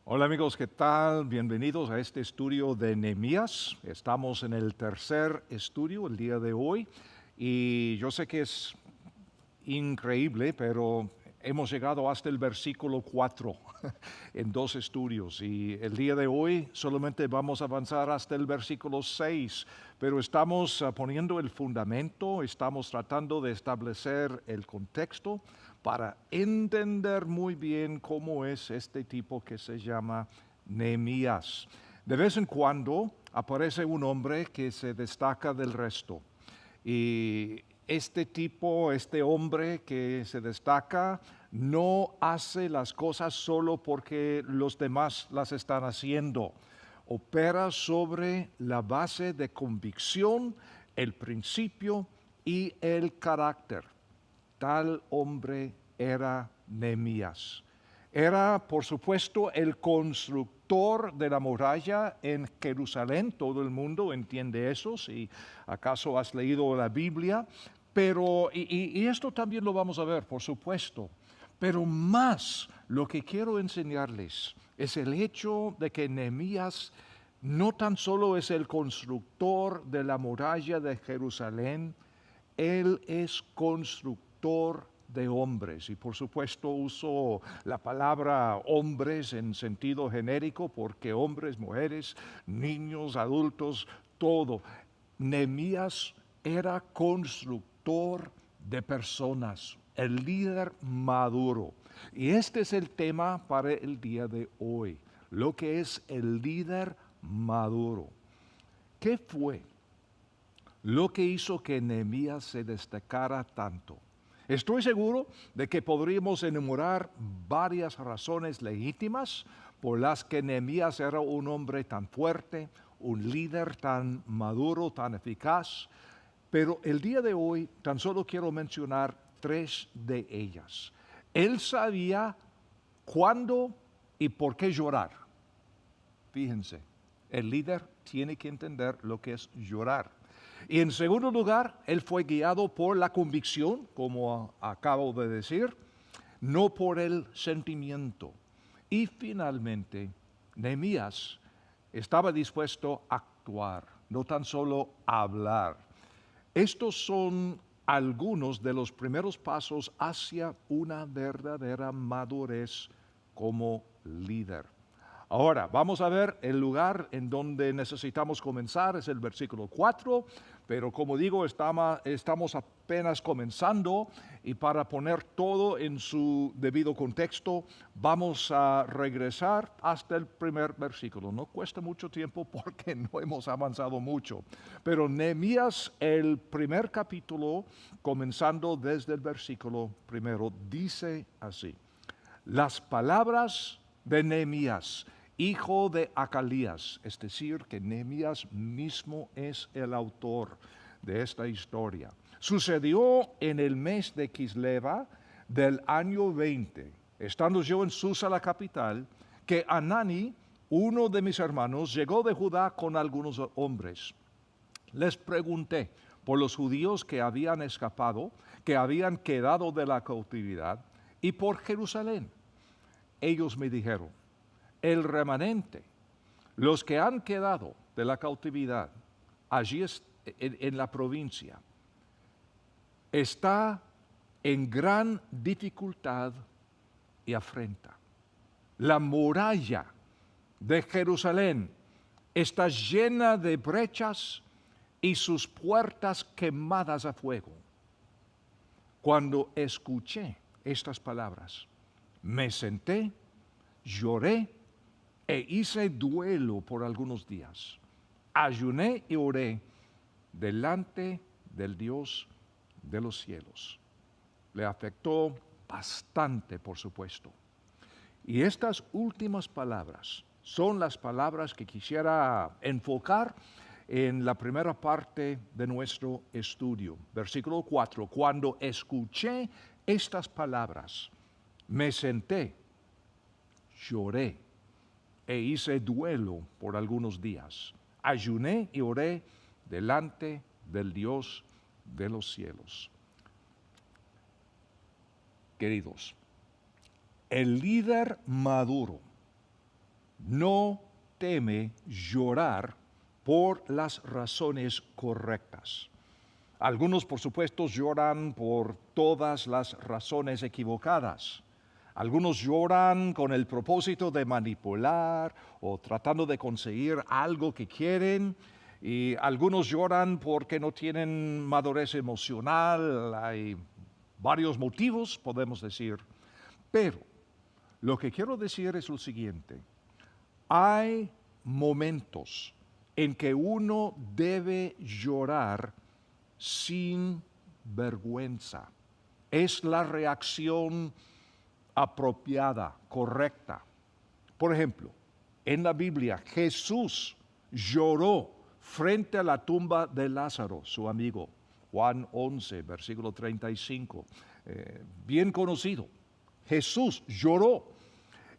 Hola amigos, ¿qué tal? Bienvenidos a este estudio de Nehemías. Estamos en el tercer estudio el día de hoy y yo sé que es increíble, pero hemos llegado hasta el versículo 4 en dos estudios y el día de hoy solamente vamos a avanzar hasta el versículo 6, pero estamos poniendo el fundamento, estamos tratando de establecer el contexto para entender muy bien cómo es este tipo que se llama Nehemías. De vez en cuando aparece un hombre que se destaca del resto. Y este tipo, este hombre que se destaca, no hace las cosas solo porque los demás las están haciendo. Opera sobre la base de convicción, el principio y el carácter. Tal hombre era Nehemías. Era, por supuesto, el constructor de la muralla en Jerusalén. Todo el mundo entiende eso, si acaso has leído la Biblia. Pero, y esto también lo vamos a ver, por supuesto. Pero más lo que quiero enseñarles es el hecho de que Nehemías no tan solo es el constructor de la muralla de Jerusalén, él es constructor de hombres y por supuesto uso la palabra hombres en sentido genérico porque hombres, mujeres, niños, adultos, todo. Nehemías era constructor de personas, el líder maduro. Y este es el tema para el día de hoy, lo que es el líder maduro. ¿Qué fue lo que hizo que Nehemías se destacara tanto? Estoy seguro de que podríamos enumerar varias razones legítimas por las que Nehemías era un hombre tan fuerte, un líder tan maduro, tan eficaz, pero el día de hoy tan solo quiero mencionar tres de ellas. Él sabía cuándo y por qué llorar. Fíjense, el líder tiene que entender lo que es llorar. Y en segundo lugar, él fue guiado por la convicción, como acabo de decir, no por el sentimiento. Y finalmente, Nehemías estaba dispuesto a actuar, no tan solo a hablar. Estos son algunos de los primeros pasos hacia una verdadera madurez como líder. Ahora, vamos a ver el lugar en donde necesitamos comenzar, es el versículo 4, pero como digo, estamos apenas comenzando y para poner todo en su debido contexto, vamos a regresar hasta el primer versículo. No cuesta mucho tiempo porque no hemos avanzado mucho, pero Nehemías, el primer capítulo, comenzando desde el versículo primero, dice así: las palabras de Nehemías, hijo de Acalías, es decir, que Nehemías mismo es el autor de esta historia. Sucedió en el mes de Quisleva del año 20, estando yo en Susa, la capital, que Anani, uno de mis hermanos, llegó de Judá con algunos hombres. Les pregunté por los judíos que habían escapado, que habían quedado de la cautividad, y por Jerusalén. Ellos me dijeron: el remanente, los que han quedado de la cautividad allí en la provincia, está en gran dificultad y afrenta. La muralla de Jerusalén está llena de brechas y sus puertas quemadas a fuego. Cuando escuché estas palabras, me senté, lloré e hice duelo por algunos días. Ayuné y oré delante del Dios de los cielos. Le afectó bastante, por supuesto. Y estas últimas palabras son las palabras que quisiera enfocar en la primera parte de nuestro estudio. Versículo 4, cuando escuché estas palabras, me senté, lloré e hice duelo por algunos días. Ayuné y oré delante del Dios de los cielos. Queridos, el líder maduro no teme llorar por las razones correctas. Algunos, por supuesto, lloran por todas las razones equivocadas. Algunos lloran con el propósito de manipular o tratando de conseguir algo que quieren. Y algunos lloran porque no tienen madurez emocional. Hay varios motivos, podemos decir. Pero lo que quiero decir es lo siguiente. Hay momentos en que uno debe llorar sin vergüenza. Es la reacción apropiada, correcta. Por ejemplo, en la Biblia, Jesús lloró frente a la tumba de Lázaro, su amigo. Juan 11, versículo 35. Bien conocido. Jesús lloró.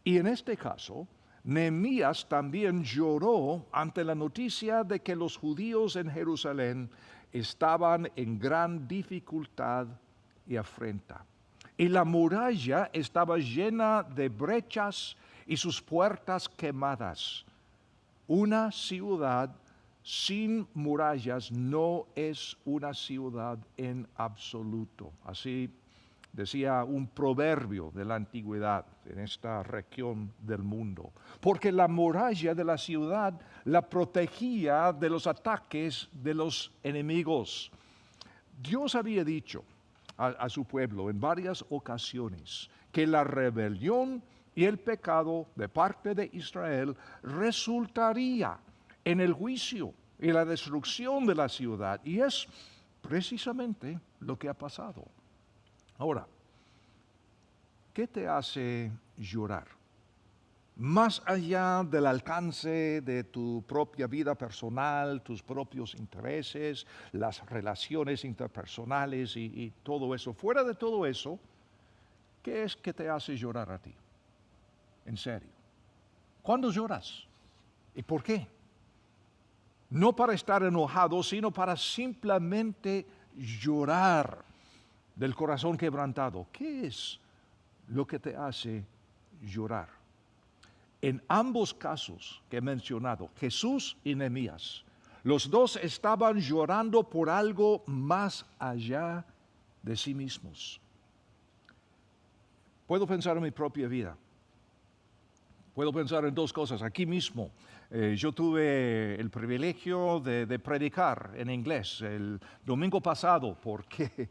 Y en este caso, Nehemías también lloró ante la noticia de que los judíos en Jerusalén estaban en gran dificultad y afrenta. Y la muralla estaba llena de brechas y sus puertas quemadas. Una ciudad sin murallas no es una ciudad en absoluto. Así decía un proverbio de la antigüedad en esta región del mundo. Porque la muralla de la ciudad la protegía de los ataques de los enemigos. Dios había dicho a su pueblo en varias ocasiones que la rebelión y el pecado de parte de Israel resultaría en el juicio y la destrucción de la ciudad. Y es precisamente lo que ha pasado. Ahora, ¿qué te hace llorar? Más allá del alcance de tu propia vida personal, tus propios intereses, las relaciones interpersonales y todo eso, fuera de todo eso, ¿qué es que te hace llorar a ti? En serio. ¿Cuándo lloras? ¿Y por qué? No para estar enojado, sino para simplemente llorar del corazón quebrantado. ¿Qué es lo que te hace llorar? En ambos casos que he mencionado, Jesús y Nehemías, los dos estaban llorando por algo más allá de sí mismos. Puedo pensar en mi propia vida. Puedo pensar en dos cosas. Aquí mismo, yo tuve el privilegio de predicar en inglés el domingo pasado porque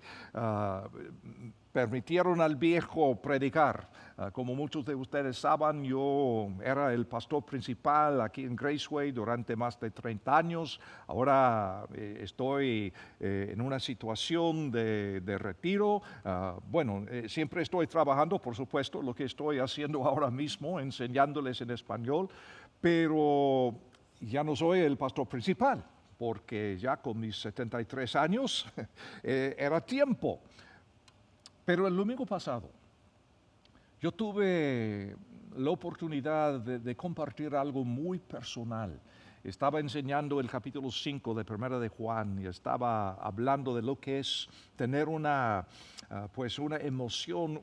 permitieron al viejo predicar. Como muchos de ustedes saben, yo era el pastor principal aquí en Graceway durante más de 30 años. Ahora estoy en una situación de retiro. Siempre estoy trabajando, por supuesto, lo que estoy haciendo ahora mismo, enseñándoles en español, pero ya no soy el pastor principal, porque ya con mis 73 años era tiempo. Pero el domingo pasado yo tuve la oportunidad de compartir algo muy personal. Estaba enseñando el capítulo 5 de Primera de Juan y estaba hablando de lo que es tener una emoción,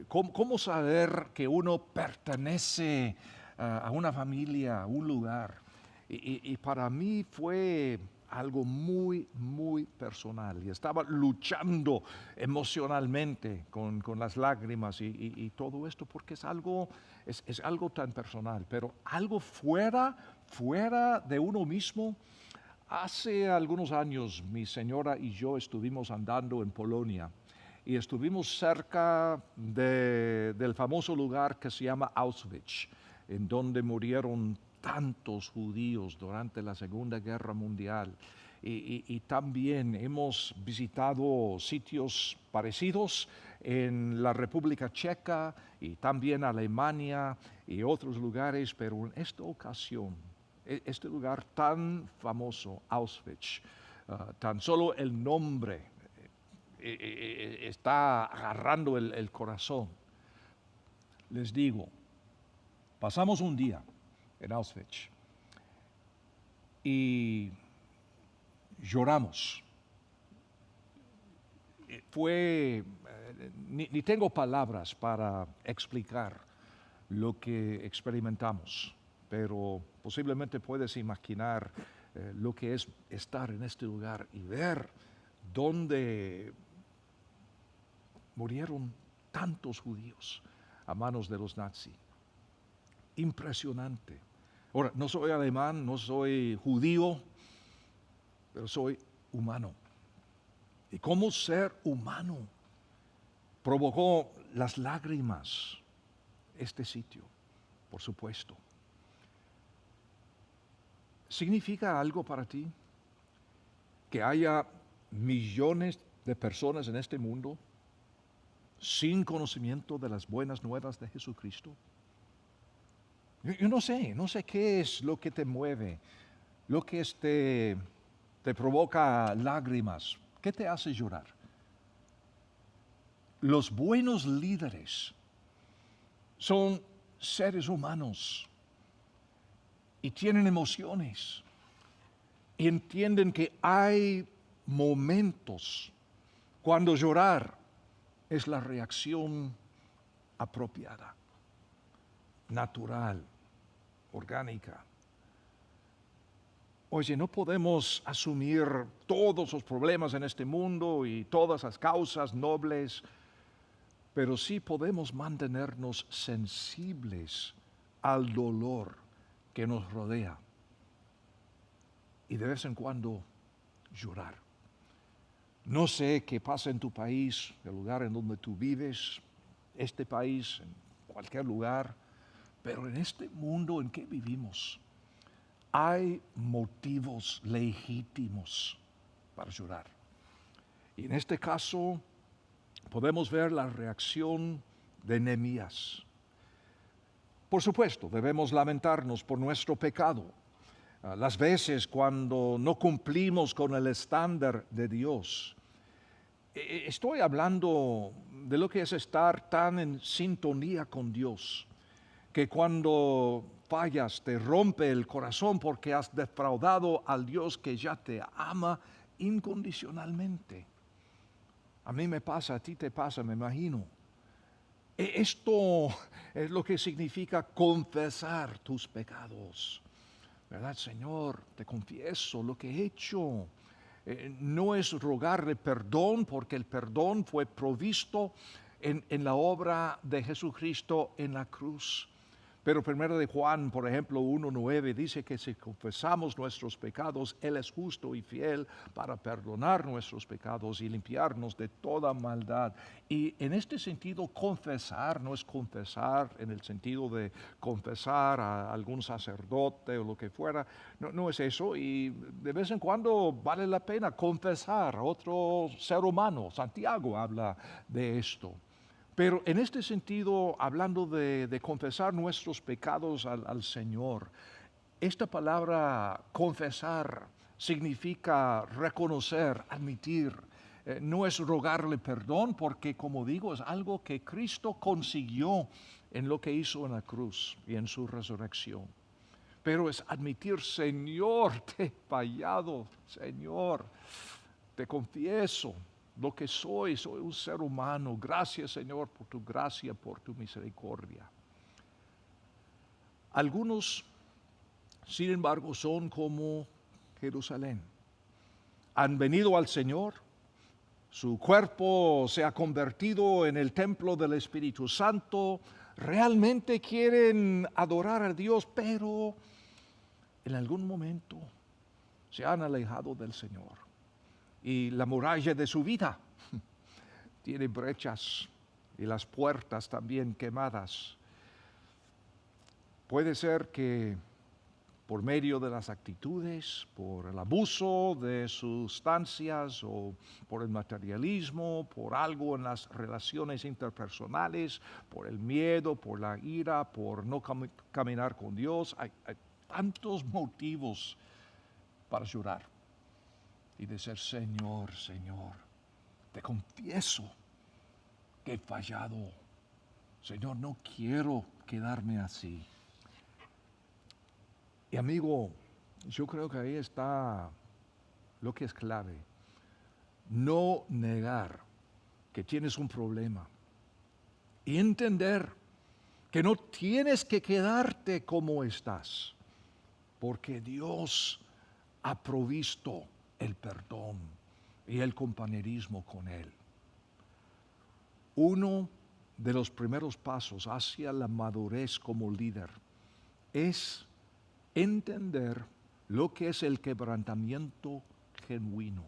cómo saber que uno pertenece a una familia, a un lugar. Y para mí fue algo muy, muy personal. Y estaba luchando emocionalmente con las lágrimas y todo esto porque es algo tan personal. Pero algo fuera de uno mismo. Hace algunos años mi señora y yo estuvimos andando en Polonia y estuvimos cerca del famoso lugar que se llama Auschwitz, en donde murieron tantos judíos durante la Segunda Guerra Mundial. Y también hemos visitado sitios parecidos en la República Checa y también Alemania y otros lugares, pero en esta ocasión, este lugar tan famoso, Auschwitz, tan solo el nombre está agarrando el corazón. Les digo, pasamos un día en Auschwitz y lloramos. Ni tengo palabras para explicar lo que experimentamos, pero posiblemente puedes imaginar lo que es estar en este lugar y ver dónde murieron tantos judíos a manos de los nazis. Impresionante. Ahora, no soy alemán, no soy judío, pero soy humano. Y como ser humano provocó las lágrimas este sitio, por supuesto. ¿Significa algo para ti que haya millones de personas en este mundo sin conocimiento de las buenas nuevas de Jesucristo? Yo no sé qué es lo que te mueve, lo que te provoca lágrimas, qué te hace llorar. Los buenos líderes son seres humanos y tienen emociones y entienden que hay momentos cuando llorar es la reacción apropiada, natural, orgánica. Oye, no podemos asumir todos los problemas en este mundo y todas las causas nobles, pero sí podemos mantenernos sensibles al dolor que nos rodea y de vez en cuando llorar. No sé qué pasa en tu país, el lugar en donde tú vives, este país, en cualquier lugar, pero en este mundo en que vivimos hay motivos legítimos para llorar. Y en este caso podemos ver la reacción de Nehemías. Por supuesto, debemos lamentarnos por nuestro pecado. Las veces cuando no cumplimos con el estándar de Dios. Estoy hablando de lo que es estar tan en sintonía con Dios, que cuando fallas te rompe el corazón porque has defraudado al Dios que ya te ama incondicionalmente. A mí me pasa, a ti te pasa, me imagino. Esto es lo que significa confesar tus pecados. ¿Verdad, Señor? Te confieso lo que he hecho. No es rogarle perdón, porque el perdón fue provisto en la obra de Jesucristo en la cruz. Pero 1 de Juan, por ejemplo, 1:9 dice que si confesamos nuestros pecados, Él es justo y fiel para perdonar nuestros pecados y limpiarnos de toda maldad. Y en este sentido, confesar no es confesar en el sentido de confesar a algún sacerdote o lo que fuera. No es eso. Y de vez en cuando vale la pena confesar a otro ser humano. Santiago habla de esto. Pero en este sentido, hablando de confesar nuestros pecados al Señor, esta palabra confesar significa reconocer, admitir. No es rogarle perdón porque, como digo, es algo que Cristo consiguió en lo que hizo en la cruz y en su resurrección. Pero es admitir, Señor, te he fallado, Señor, te confieso lo que soy un ser humano. Gracias, Señor, por tu gracia, por tu misericordia. Algunos, sin embargo, son como Jerusalén. Han venido al Señor, su cuerpo se ha convertido en el templo del Espíritu Santo, realmente quieren adorar a Dios, pero en algún momento se han alejado del Señor. Y la muralla de su vida tiene brechas y las puertas también quemadas. Puede ser que por medio de las actitudes, por el abuso de sustancias o por el materialismo, por algo en las relaciones interpersonales, por el miedo, por la ira, por no caminar con Dios, hay tantos motivos para llorar y decir, Señor, Señor, te confieso que he fallado. Señor, no quiero quedarme así. Y amigo, yo creo que ahí está lo que es clave. No negar que tienes un problema y entender que no tienes que quedarte como estás, porque Dios ha provisto el perdón y el compañerismo con Él. Uno de los primeros pasos hacia la madurez como líder es entender lo que es el quebrantamiento genuino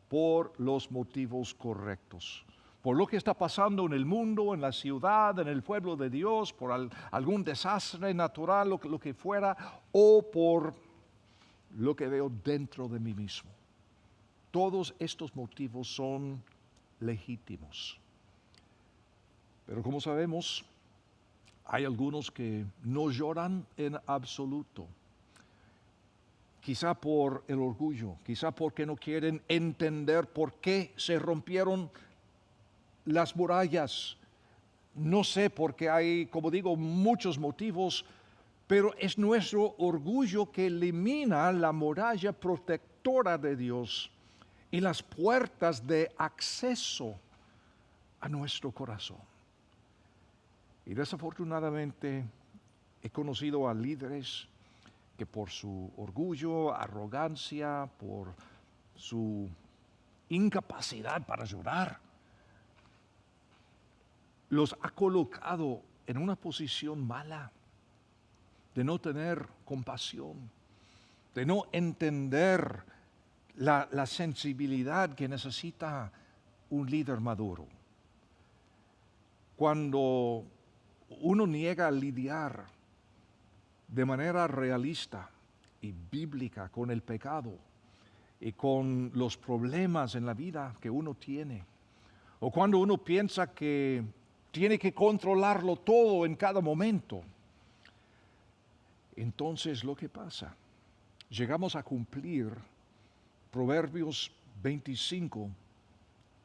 por los motivos correctos, por lo que está pasando en el mundo, en la ciudad, en el pueblo de Dios, por algún desastre natural, lo que fuera, o por lo que veo dentro de mí mismo. Todos estos motivos son legítimos. Pero como sabemos, hay algunos que no lloran en absoluto. Quizá por el orgullo, quizá porque no quieren entender por qué se rompieron las murallas. No sé, porque hay, como digo, muchos motivos, pero es nuestro orgullo que elimina la muralla protectora de Dios y las puertas de acceso a nuestro corazón. Y desafortunadamente he conocido a líderes que por su orgullo, arrogancia, por su incapacidad para llorar, los ha colocado en una posición mala, de no tener compasión, de no entender la sensibilidad que necesita un líder maduro. Cuando uno niega a lidiar de manera realista y bíblica con el pecado y con los problemas en la vida que uno tiene, o cuando uno piensa que tiene que controlarlo todo en cada momento, entonces lo que pasa, llegamos a cumplir Proverbios 25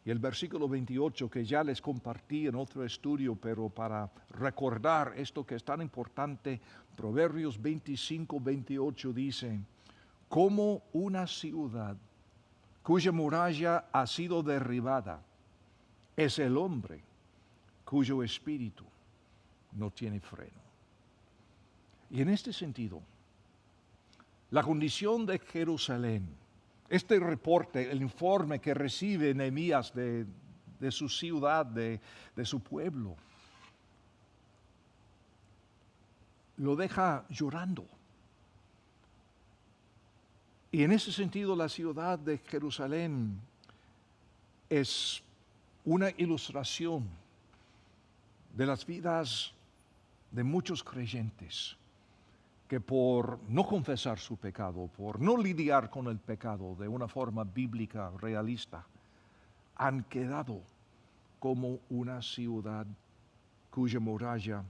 y el versículo 28 que ya les compartí en otro estudio, pero para recordar esto que es tan importante, Proverbios 25, 28 dice: como una ciudad cuya muralla ha sido derribada, es el hombre cuyo espíritu no tiene freno. Y en este sentido, la condición de Jerusalén, este reporte, el informe que recibe Nehemías de su ciudad, de su pueblo, lo deja llorando. Y en ese sentido, la ciudad de Jerusalén es una ilustración de las vidas de muchos creyentes que por no confesar su pecado, por no lidiar con el pecado de una forma bíblica, realista, han quedado como una ciudad cuya muralla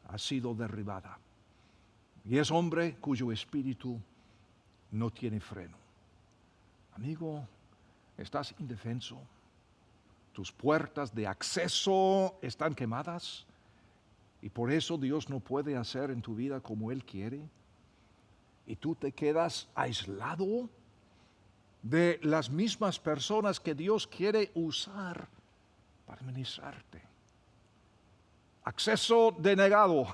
ha sido derribada. Y es hombre cuyo espíritu no tiene freno. Amigo, estás indefenso. Tus puertas de acceso están quemadas. Y por eso Dios no puede hacer en tu vida como Él quiere. Y tú te quedas aislado de las mismas personas que Dios quiere usar para ministrarte. Acceso denegado.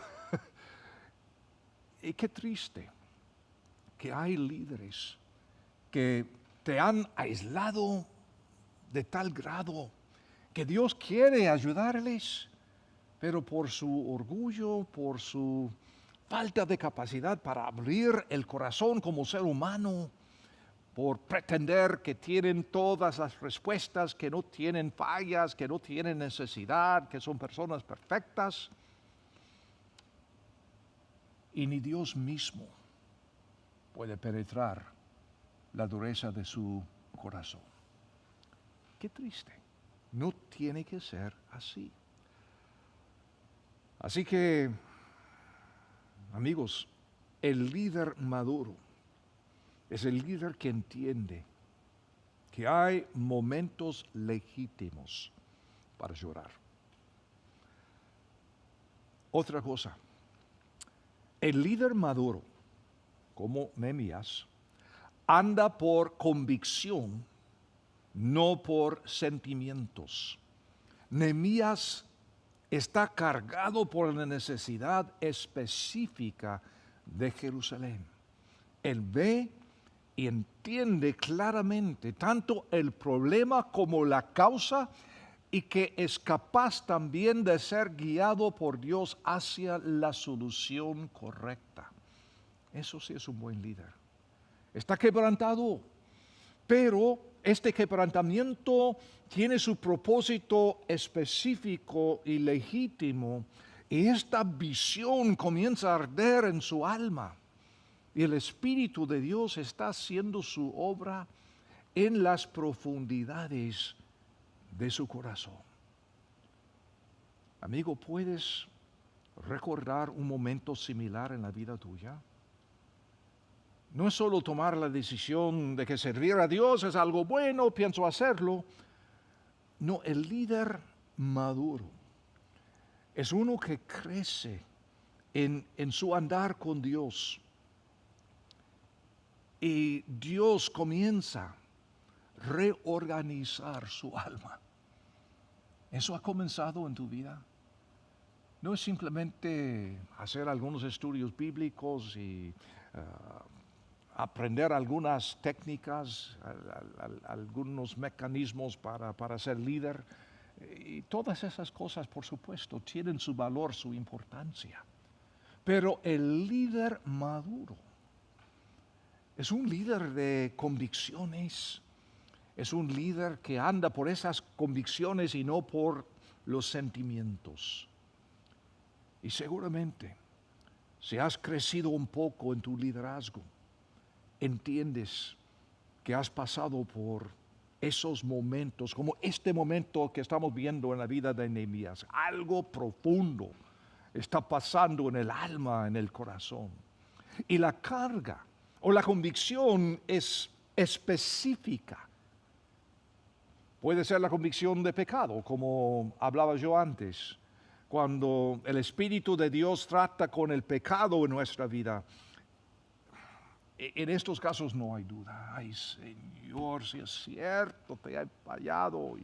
Y qué triste que hay líderes que te han aislado de tal grado que Dios quiere ayudarles, pero por su orgullo, por su falta de capacidad para abrir el corazón como ser humano, por pretender que tienen todas las respuestas, que no tienen fallas, que no tienen necesidad, que son personas perfectas, y ni Dios mismo puede penetrar la dureza de su corazón. Qué triste. No tiene que ser así. Así que, amigos, el líder maduro es el líder que entiende que hay momentos legítimos para llorar. Otra cosa, el líder maduro, como Nehemías, anda por convicción, no por sentimientos. Nehemías está cargado por la necesidad específica de Jerusalén. Él ve y entiende claramente tanto el problema como la causa y que es capaz también de ser guiado por Dios hacia la solución correcta. Eso sí es un buen líder. Está quebrantado, pero este quebrantamiento tiene su propósito específico y legítimo, y esta visión comienza a arder en su alma. Y el Espíritu de Dios está haciendo su obra en las profundidades de su corazón. Amigo, ¿puedes recordar un momento similar en la vida tuya? No es solo tomar la decisión de que servir a Dios es algo bueno, pienso hacerlo. No, el líder maduro es uno que crece en su andar con Dios. Y Dios comienza a reorganizar su alma. ¿Eso ha comenzado en tu vida? No es simplemente hacer algunos estudios bíblicos y aprender algunas técnicas, algunos mecanismos para ser líder. Y todas esas cosas, por supuesto, tienen su valor, su importancia. Pero el líder maduro es un líder de convicciones, es un líder que anda por esas convicciones y no por los sentimientos. Y seguramente, si has crecido un poco en tu liderazgo, entiendes que has pasado por esos momentos, como este momento que estamos viendo en la vida de Nehemías. Algo profundo está pasando en el alma, en el corazón. Y la carga o la convicción es específica. Puede ser la convicción de pecado, como hablaba yo antes, cuando el Espíritu de Dios trata con el pecado en nuestra vida. En estos casos no hay duda. Ay, Señor, si es cierto, te he fallado.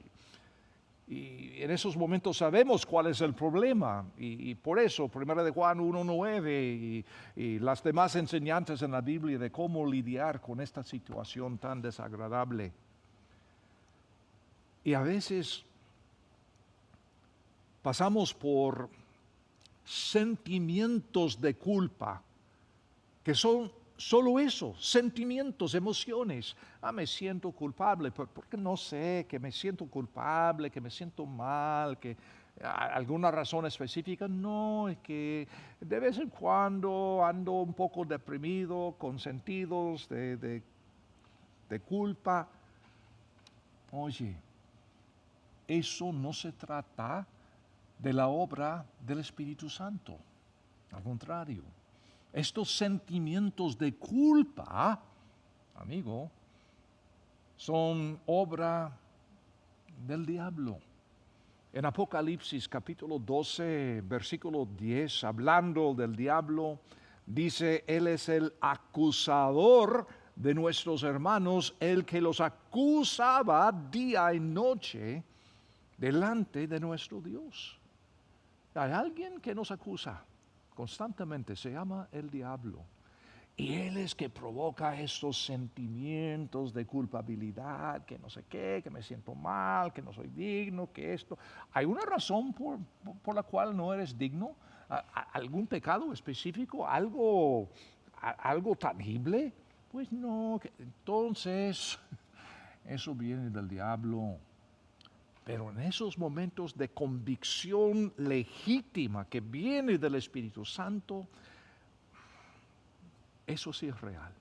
Y en esos momentos sabemos cuál es el problema. Y por eso, 1 de Juan 1:9 y las demás enseñanzas en la Biblia de cómo lidiar con esta situación tan desagradable. Y a veces pasamos por sentimientos de culpa que son solo eso, sentimientos, emociones. Me siento culpable, porque no sé, que me siento culpable, que me siento mal, que alguna razón específica. No, es que de vez en cuando ando un poco deprimido, con sentidos de culpa. Oye, eso no se trata de la obra del Espíritu Santo. Al contrario. Estos sentimientos de culpa, amigo, son obra del diablo. En Apocalipsis capítulo 12, versículo 10, hablando del diablo, dice, él es el acusador de nuestros hermanos, el que los acusaba día y noche delante de nuestro Dios. Hay alguien que nos acusa constantemente, se llama el diablo. Y él es que provoca estos sentimientos de culpabilidad, que no sé qué, que me siento mal, que no soy digno, que esto. ¿Hay una razón por la cual no eres digno? ¿Algún pecado específico? ¿Algo tangible? Pues no. Entonces, eso viene del diablo. Pero en esos momentos de convicción legítima que viene del Espíritu Santo, eso sí es real.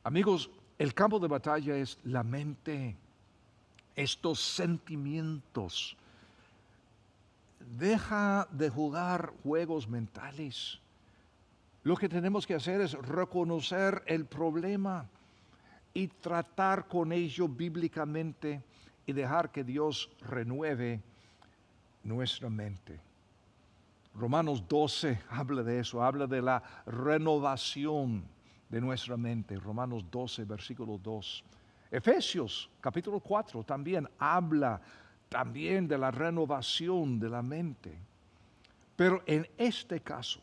Amigos, el campo de batalla es la mente, estos sentimientos. Deja de jugar juegos mentales. Lo que tenemos que hacer es reconocer el problema y tratar con ello bíblicamente y dejar que Dios renueve nuestra mente. Romanos 12 habla de eso, habla de la renovación de nuestra mente. Romanos 12, versículo 2. Efesios capítulo 4 también habla también de la renovación de la mente. Pero en este caso,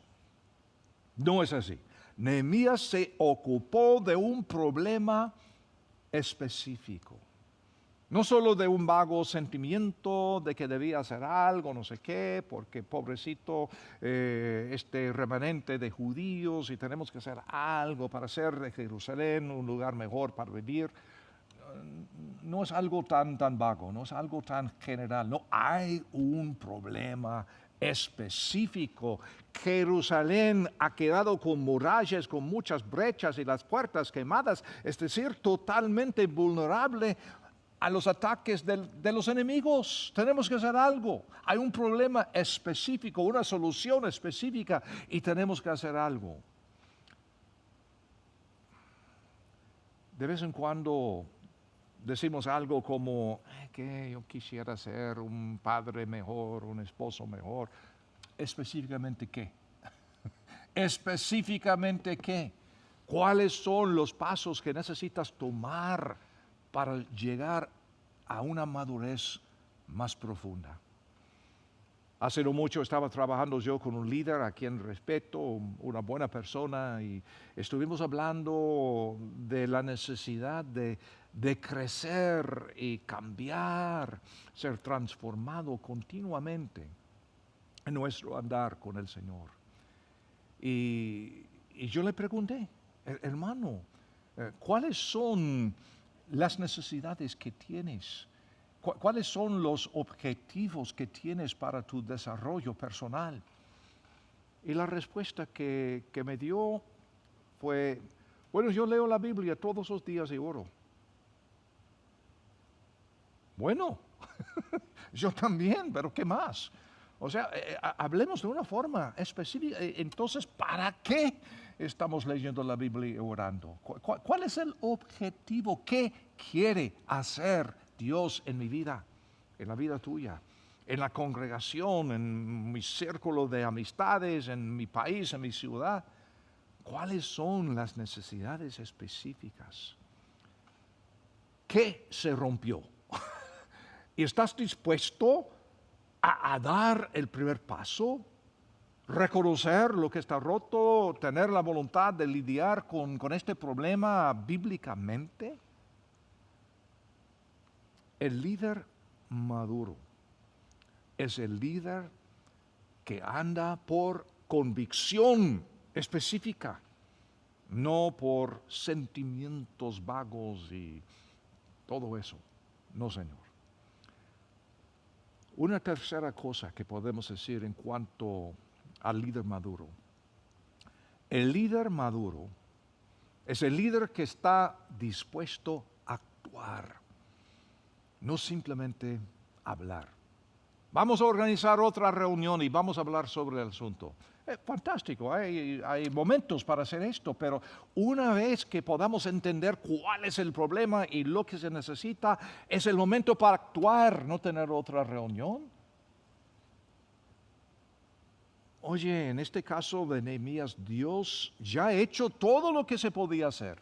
no es así. Nehemías se ocupó de un problema específico. No solo de un vago sentimiento de que debía hacer algo, no sé qué, porque pobrecito este remanente de judíos y tenemos que hacer algo para hacer de Jerusalén un lugar mejor para vivir. No es algo tan vago, no es algo tan general. No, hay un problema específico. Jerusalén ha quedado con murallas, con muchas brechas y las puertas quemadas, es decir, totalmente vulnerable a los ataques de los enemigos. Tenemos que hacer algo. Hay un problema específico, una solución específica y tenemos que hacer algo. De vez en cuando decimos algo como que yo quisiera ser un padre mejor, un esposo mejor. ¿Específicamente qué? ¿Específicamente qué? ¿Cuáles son los pasos que necesitas tomar para llegar a una madurez más profunda? Hace no mucho estaba trabajando yo con un líder a quien respeto, una buena persona, y estuvimos hablando de la necesidad de crecer y cambiar, ser transformado continuamente en nuestro andar con el Señor. Y yo le pregunté, hermano, ¿cuáles son las necesidades que tienes? ¿Cuáles son los objetivos que tienes para tu desarrollo personal? Y la respuesta que me dio fue, bueno, yo leo la Biblia todos los días y oro. Bueno, yo también, pero ¿qué más? O sea, hablemos de una forma específica. Entonces, ¿para qué estamos leyendo la Biblia y orando? ¿Cuál es el objetivo? ¿Qué quiere hacer Dios en mi vida, en la vida tuya, en la congregación, en mi círculo de amistades, en mi país, en mi ciudad? ¿Cuáles son las necesidades específicas? ¿Qué se rompió? ¿Y estás dispuesto a dar el primer paso? Reconocer lo que está roto, tener la voluntad de lidiar con este problema bíblicamente. El líder maduro es el líder que anda por convicción específica, no por sentimientos vagos y todo eso. No, Señor. Una tercera cosa que podemos decir en cuanto al líder maduro. El líder maduro es el líder que está dispuesto a actuar, no simplemente hablar. Vamos a organizar otra reunión y vamos a hablar sobre el asunto. Fantástico, hay momentos para hacer esto, pero una vez que podamos entender cuál es el problema y lo que se necesita, es el momento para actuar, no tener otra reunión. Oye, en este caso de Nehemías, Dios ya ha hecho todo lo que se podía hacer.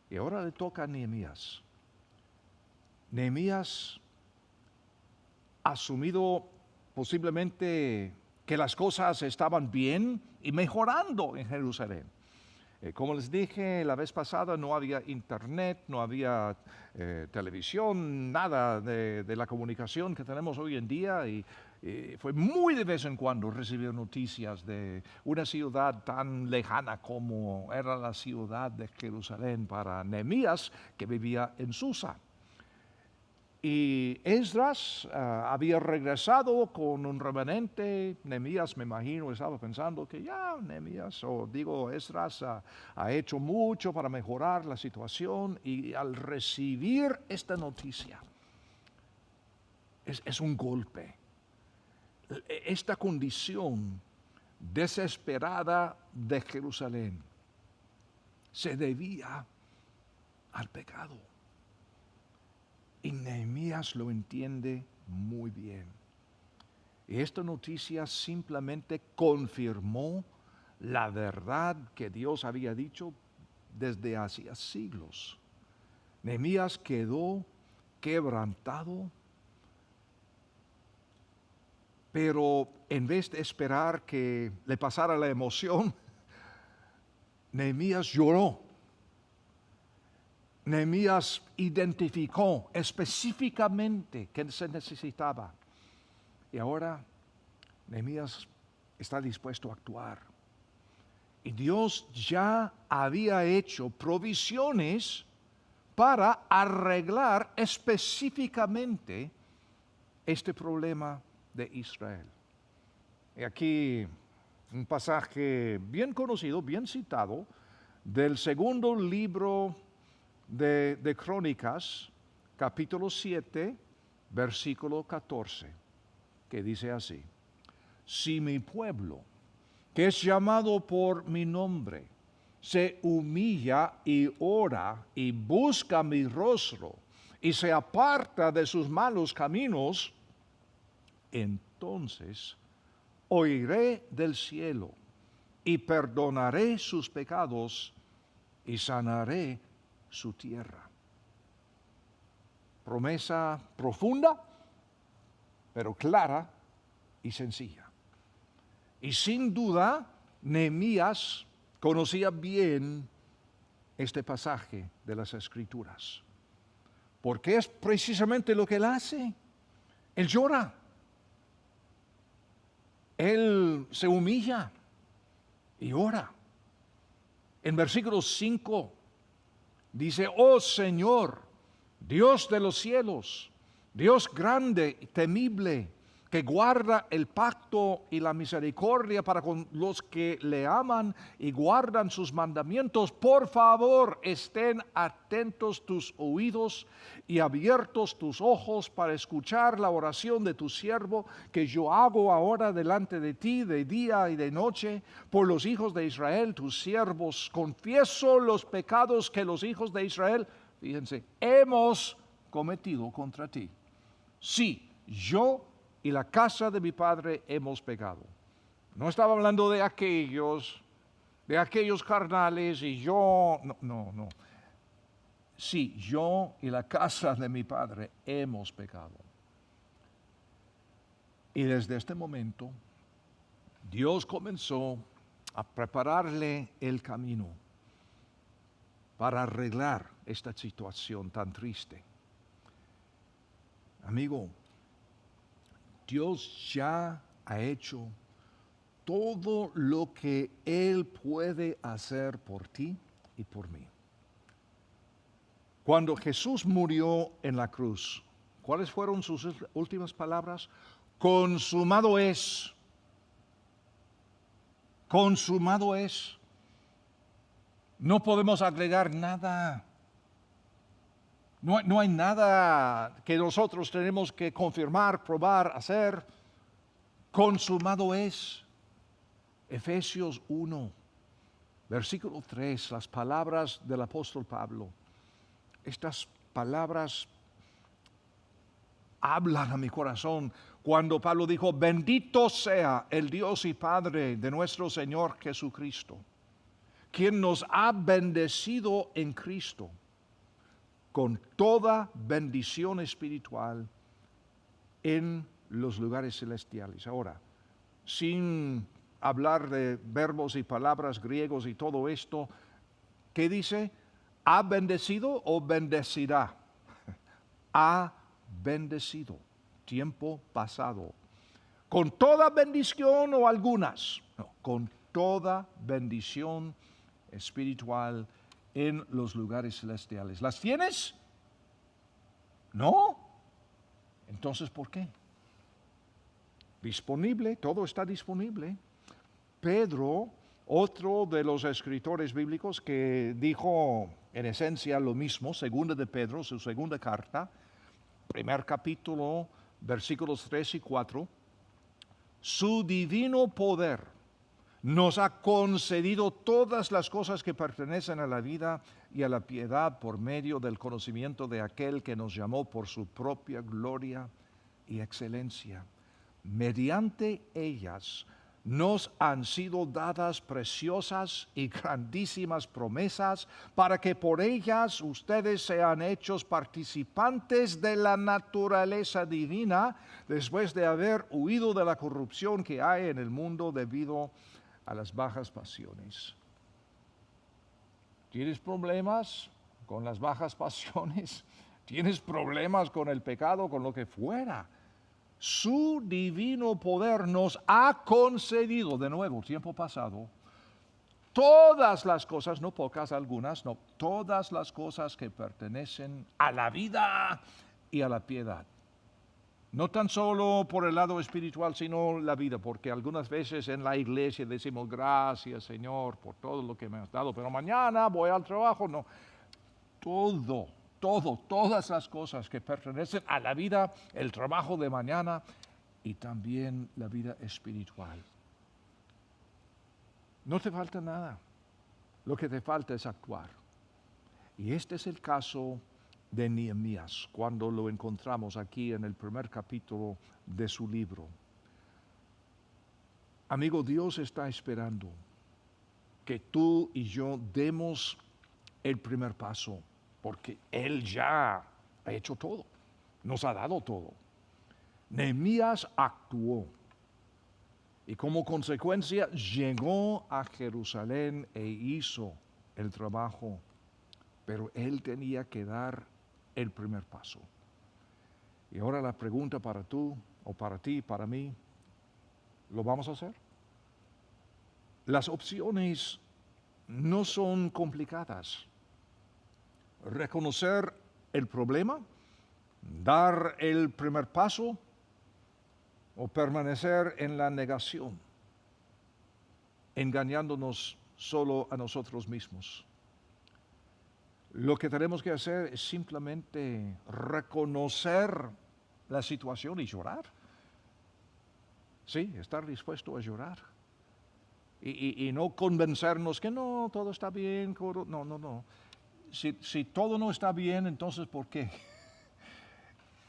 Y ahora le toca a Nehemías. Nehemías ha asumido posiblemente que las cosas estaban bien y mejorando en Jerusalén. Como les dije la vez pasada, no había internet, no había televisión, nada de la comunicación que tenemos hoy en día, y fue muy de vez en cuando recibir noticias de una ciudad tan lejana como era la ciudad de Jerusalén para Nehemías, que vivía en Susa. Y Esdras había regresado con un remanente. Nehemías, me imagino, estaba pensando que ya Nehemías, o digo Esdras, ha hecho mucho para mejorar la situación. Y al recibir esta noticia, es un golpe. Esta condición desesperada de Jerusalén se debía al pecado. Y Nehemías lo entiende muy bien. Y esta noticia simplemente confirmó la verdad que Dios había dicho desde hacía siglos. Nehemías quedó quebrantado Pero en vez de esperar que le pasara la emoción, Nehemías lloró. Nehemías identificó específicamente qué se necesitaba. Y ahora Nehemías está dispuesto a actuar. Y Dios ya había hecho provisiones para arreglar específicamente este problema de Israel. Y aquí un pasaje bien conocido, bien citado, del segundo libro de Crónicas, capítulo 7, versículo 14, que dice así: si mi pueblo, que es llamado por mi nombre, se humilla y ora y busca mi rostro y se aparta de sus malos caminos, entonces oiré del cielo y perdonaré sus pecados y sanaré su tierra. Promesa profunda, pero clara y sencilla. Y sin duda, Nehemías conocía bien este pasaje de las Escrituras, porque es precisamente lo que él hace. Él llora, él se humilla y ora. En versículo 5 dice: oh Señor, Dios de los cielos, Dios grande y temible, que guarda el pacto y la misericordia para con los que le aman y guardan sus mandamientos, por favor estén atentos tus oídos y abiertos tus ojos para escuchar la oración de tu siervo que yo hago ahora delante de ti de día y de noche por los hijos de Israel, tus siervos. Confieso los pecados que los hijos de Israel, fíjense, hemos cometido contra ti. Sí, yo y la casa de mi padre hemos pecado. No estaba hablando de aquellos carnales y yo, no. Sí, yo y la casa de mi padre hemos pecado. Y desde este momento, Dios comenzó a prepararle el camino para arreglar esta situación tan triste. Amigo, Dios ya ha hecho todo lo que Él puede hacer por ti y por mí. Cuando Jesús murió en la cruz, ¿cuáles fueron sus últimas palabras? Consumado es. Consumado es. No podemos agregar nada. No hay nada que nosotros tenemos que confirmar, probar, hacer. Consumado es. Efesios 1, versículo 3, las palabras del apóstol Pablo. Estas palabras hablan a mi corazón cuando Pablo dijo: bendito sea el Dios y Padre de nuestro Señor Jesucristo, quien nos ha bendecido en Cristo con toda bendición espiritual en los lugares celestiales. Ahora, sin hablar de verbos y palabras griegos y todo esto, ¿qué dice? ¿Ha bendecido o bendecirá? Ha bendecido, tiempo pasado. ¿Con toda bendición o algunas? No, con toda bendición espiritual en los lugares celestiales. ¿Las tienes? ¿No? Entonces, ¿por qué? Disponible, todo está disponible. Pedro, otro de los escritores bíblicos que dijo en esencia lo mismo, segunda de Pedro, su segunda carta, primer capítulo, versículos 3 y 4, su divino poder nos ha concedido todas las cosas que pertenecen a la vida y a la piedad por medio del conocimiento de aquel que nos llamó por su propia gloria y excelencia. Mediante ellas nos han sido dadas preciosas y grandísimas promesas para que por ellas ustedes sean hechos participantes de la naturaleza divina después de haber huido de la corrupción que hay en el mundo debido a las bajas pasiones. ¿Tienes problemas con las bajas pasiones? ¿Tienes problemas con el pecado, con lo que fuera? Su divino poder nos ha concedido, de nuevo, tiempo pasado, todas las cosas, no pocas, algunas, no, todas las cosas que pertenecen a la vida y a la piedad. No tan solo por el lado espiritual, sino la vida, porque algunas veces en la iglesia decimos gracias, Señor, por todo lo que me has dado, pero mañana voy al trabajo. No, todas las cosas que pertenecen a la vida, el trabajo de mañana y también la vida espiritual. No te falta nada, lo que te falta es actuar. Y este es el caso de Nehemías, cuando lo encontramos aquí en el primer capítulo de su libro. Amigo, Dios está esperando que tú y yo demos el primer paso, porque Él ya ha hecho todo, nos ha dado todo. Nehemías actuó y como consecuencia llegó a Jerusalén e hizo el trabajo, pero él tenía que dar el primer paso. Y ahora la pregunta para tú, o para ti, para mí, ¿lo vamos a hacer? Las opciones no son complicadas. Reconocer el problema, dar el primer paso o permanecer en la negación, engañándonos solo a nosotros mismos. Lo que tenemos que hacer es simplemente reconocer la situación y llorar. Sí, estar dispuesto a llorar. Y no convencernos que no, todo está bien. No. Si todo no está bien, entonces ¿por qué?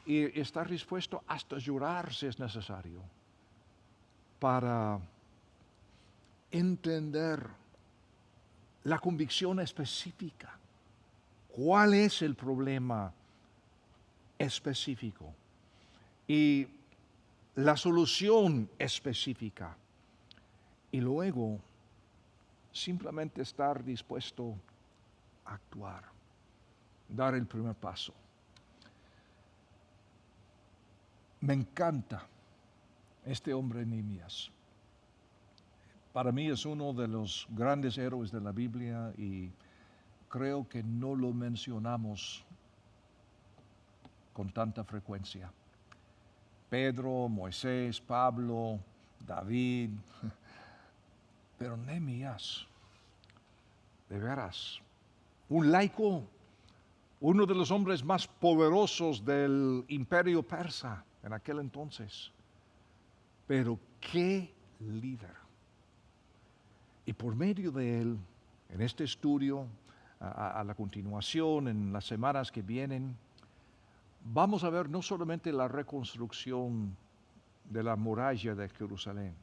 Y estar dispuesto hasta llorar si es necesario para entender la convicción específica. ¿Cuál es el problema específico? Y la solución específica. Y luego, simplemente estar dispuesto a actuar, dar el primer paso. Me encanta este hombre Nehemías. Para mí es uno de los grandes héroes de la Biblia y creo que no lo mencionamos con tanta frecuencia. Pedro, Moisés, Pablo, David, pero Nehemías, de veras, un laico, uno de los hombres más poderosos del imperio persa en aquel entonces, pero qué líder. Y por medio de él, en este estudio, a la continuación, en las semanas que vienen, vamos a ver no solamente la reconstrucción de la muralla de Jerusalén,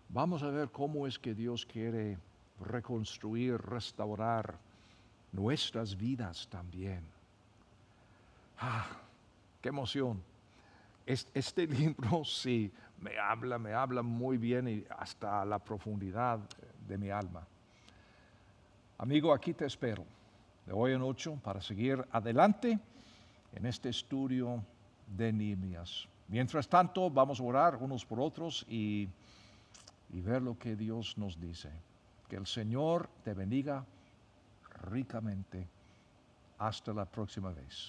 vamos a ver cómo es que Dios quiere reconstruir, restaurar nuestras vidas también. ¡Qué emoción! Este libro sí me habla muy bien y hasta la profundidad de mi alma. Amigo, aquí te espero de hoy en 8 para seguir adelante en este estudio de Nehemías. Mientras tanto, vamos a orar unos por otros y ver lo que Dios nos dice. Que el Señor te bendiga ricamente. Hasta la próxima vez.